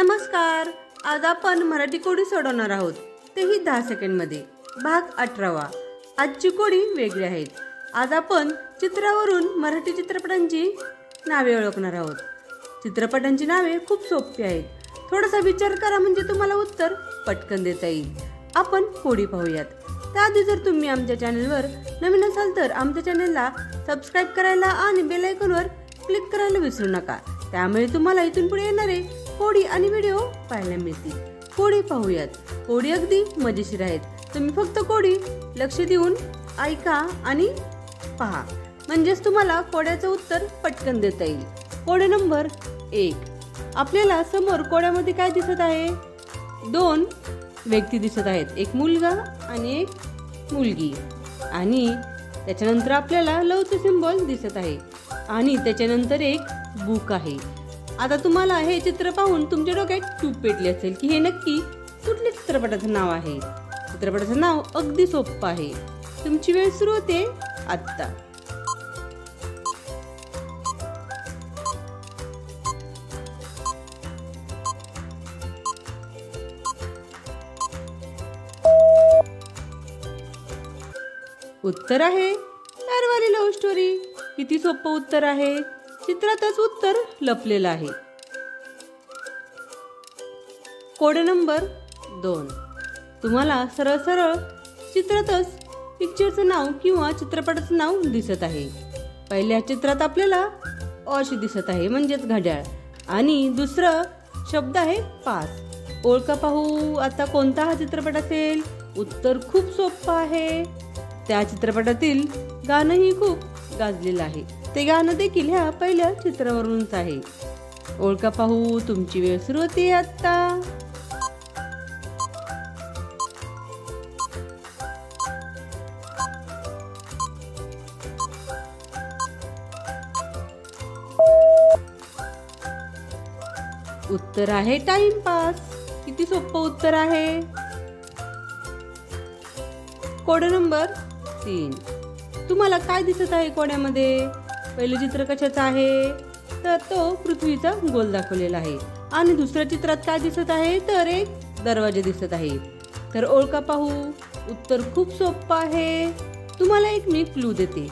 नमस्कार. आज आपण मराठी कोडी सोडवणार आहोत, तेही 10 सेकंडमध्ये. भाग 18वा. आजची कोडी वेगळी आहेत. आज आपण चित्रावरून मराठी चित्रपटांची नावे ओळखणार आहोत. चित्रपटांची नावे खूप सोपी आहेत. थोडासा विचार करा म्हणजे तुम्हाला उत्तर पटकन देता येईल. आपण कोडी पाहूयात. त्याआधी जर तुम्ही आमच्या चॅनलवर नवीन असाल तर आमच्या चॅनलला सबस्क्राईब करायला आणि बेल आयकॉनवर क्लिक करायला विसरू नका. त्यामुळे तुम्हाला इथून पुढे येणारे कोडी आणि व्हिडिओ पाहायला मिळतील. कोडी पाहूयात. कोडी अगदी मजेशीर आहेत. तुम्ही फक्त कोडी लक्ष देऊन ऐका आणि पहा, म्हणजेच तुम्हाला कोड्याचं उत्तर पटकन देता येईल. Code number 1. आपल्याला समोर कोड्यामध्ये काय दिसत आहे? 2 व्यक्ती दिसत आहेत, एक मुलगा आणि एक मुलगी. आणि त्याच्यानंतर आपल्याला लवचं सिम्बॉल दिसत आहे आणि त्याच्यानंतर एक बुक आहे. आता तुम्हाला हे चित्र पाहून तुमच्या डोक्यात चूप पेटली असेल की हे नक्की कुठल्या चित्रपटाचं नाव आहे. चित्रपटाचं नाव अगदी सोपं आहे. तुमची वेळ सुरू होते आत्ता. उत्तर आहे प्यारवाली लव्ह स्टोरी. किती सोपं उत्तर आहे. चित्रातच उत्तर लपलेलं आहे. Code number 2. तुम्हाला सरळ सरळ चित्रातच पिक्चरचं नाव किंवा चित्रपटाचं नाव दिसत आहे. पहिल्या चित्रात आपल्याला अशी दिसत आहे, म्हणजेच घड्याळ, आणि दुसरं शब्द आहे पास. ओळखा पाहू आता कोणता हा चित्रपट असेल. उत्तर खूप सोपं आहे. त्या चित्रपटातील गाणंही खूप गाजलेलं आहे. ते गाणं देखील ह्या पहिल्या चित्रावरूनच आहे. ओळखा पाहू. तुमची वेळ सुरू होते आता. उत्तर आहे टाइमपास. किती सोपं उत्तर आहे. Code number 3. तुम्हाला काय दिसत आहे कोड्यामध्ये? पहिलं चित्र कशाचं आहे? तर तो पृथ्वीचा गोल दाखवलेला आहे. आणि दुसऱ्या चित्रात काय दिसत आहे? तर एक दरवाजा दिसत आहे. तर ओळखा पाहू. उत्तर खूप सोपं आहे. तुम्हाला एक मी क्लू देते.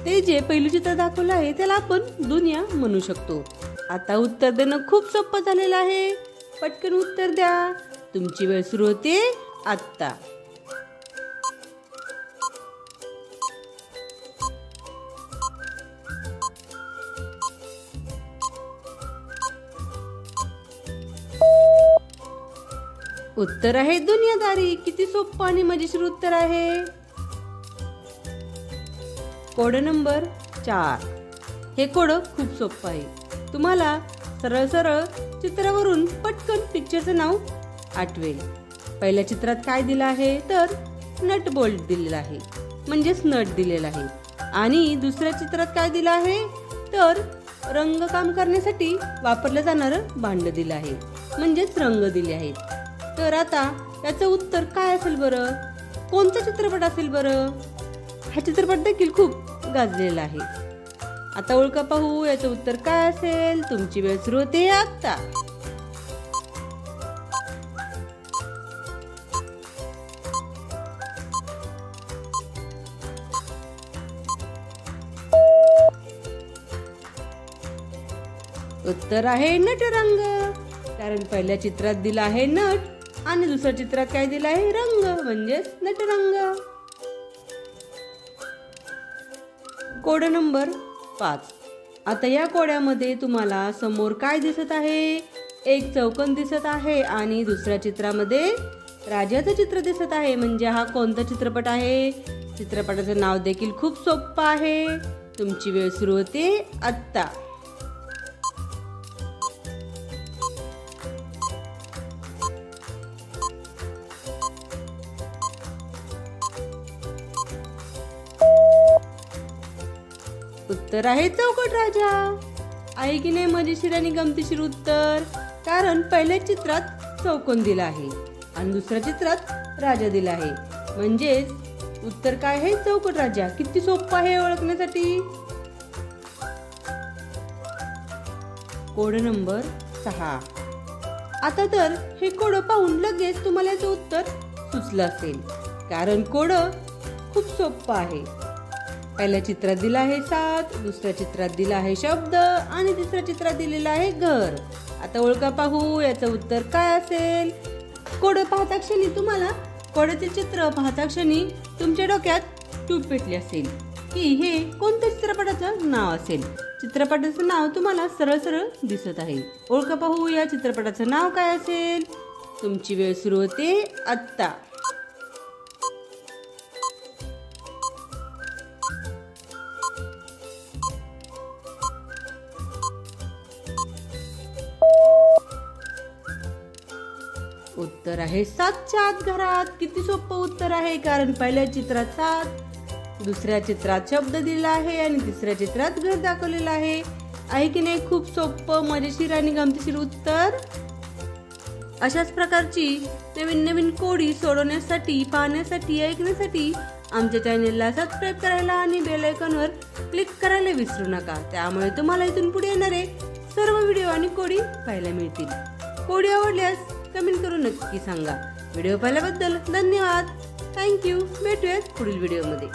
ते जे पहिलं चित्र दाखवलं आहे त्याला आपण दुनिया म्हणू शकतो. आता उत्तर देणं खूप सोपं झालेलं आहे. पटकन उत्तर द्या. तुमची वेळ सुरू होते आत्ता. उत्तर आहे दुनियादारी. किती सोपं आणि मजेशीर उत्तर आहे. Code number 4. हे कोड खूप सोपं आहे. तुम्हाला सरळ सरळ चित्रावरून पटकन पिक्चरचं नाव आठवेल. पहिल्या चित्रात काय दिलं आहे? तर नट बोल्ट दिलेला आहे, म्हणजेच नट दिलेला आहे. आणि दुसऱ्या चित्रात काय दिलं आहे? तर रंगकाम करण्यासाठी वापरलं जाणारं भांड दिलं आहे, म्हणजेच रंग दिले आहेत. तर आता याचं उत्तर काय असेल बरं? कोणता चित्रपट असेल बरं? हा चित्रपट देखील खूप गाजलेला आहे. आता ओळखा पाहू. याचं उत्तर काय असेल. तुमची वेळ सुरू होते आता. उत्तर आहे नटरंग. कारण पहिल्या चित्रात दिला आहे नट आणि दुसऱ्या चित्रात काय दिला आहे? रंग, म्हणजेच नटरंग. Code number 5. आता या कोड्यामध्ये तुम्हाला समोर काय दिसत आहे? एक चौकोन दिसत आहे आणि दुसऱ्या चित्रामध्ये राजाचं चित्र दिसत आहे. म्हणजे हा कोणता चित्रपट आहे? चित्रपटाचं नाव देखील खूप सोपं आहे. तुमची वेळ सुरू होते आत्ता. उत्तर आहे चौकट राजा. आहे की नाही मजेशीर आणि गमतीशीर उत्तर? कारण पहिल्या चित्रात चौकोन दिला आहे आणि दुसऱ्या चित्रात राजा दिला आहे, म्हणजेच उत्तर काय आहे? चौकट राजा. किती सोपं आहे ओळखण्यासाठी. Code number 6. आता तर हे कोडं पाहून लगेच तुम्हाला याचं उत्तर सुचलं असेल, कारण कोडं खूप सोपं आहे. पहिल्या चित्रात दिला आहे 7, दुसऱ्या चित्रात दिला आहे शब्द आणि तिसऱ्या चित्रात दिलेला आहे घर. आता ओळखा पाहू याचं उत्तर काय असेल. कोडं पाहता क्षणी तुम्हाला कोड्याचे चित्र पाहता क्षणी तुमच्या डोक्यात टूप पेटली असेल की हे कोणत्या चित्रपटाचं नाव असेल. चित्रपटाचं नाव तुम्हाला सरळ सरळ दिसत आहे. ओळखा पाहू या चित्रपटाचं नाव काय असेल. तुमची वेळ सुरू होते आत्ता. उत्तर आहे 7च्या आत घरात. किती सोपं उत्तर आहे, कारण पहिल्या चित्रात 7, दुसऱ्या चित्रात शब्द दिला आहे आणि तिसऱ्या चित्रात घर दाखवलेलं आहे की नाही. खूप सोपं, मजेशीर आणि गमतीशीर उत्तर. अशाच प्रकारची नवीन नवीन कोडी सोडवण्यासाठी, पाहण्यासाठी, ऐकण्यासाठी आमच्या चॅनेलला सबस्क्राईब करायला आणि बेल आयकॉनवर क्लिक करायला विसरू नका. त्यामुळे तुम्हाला इथून पुढे येणारे सर्व व्हिडिओ आणि कोडी पाहायला मिळतील. कोडी आवडल्यास कमेंट करून नक्की सांगा. व्हिडिओ पाहिल्याबद्दल धन्यवाद. थँक्यू. भेटूयात पुढील व्हिडिओमध्ये.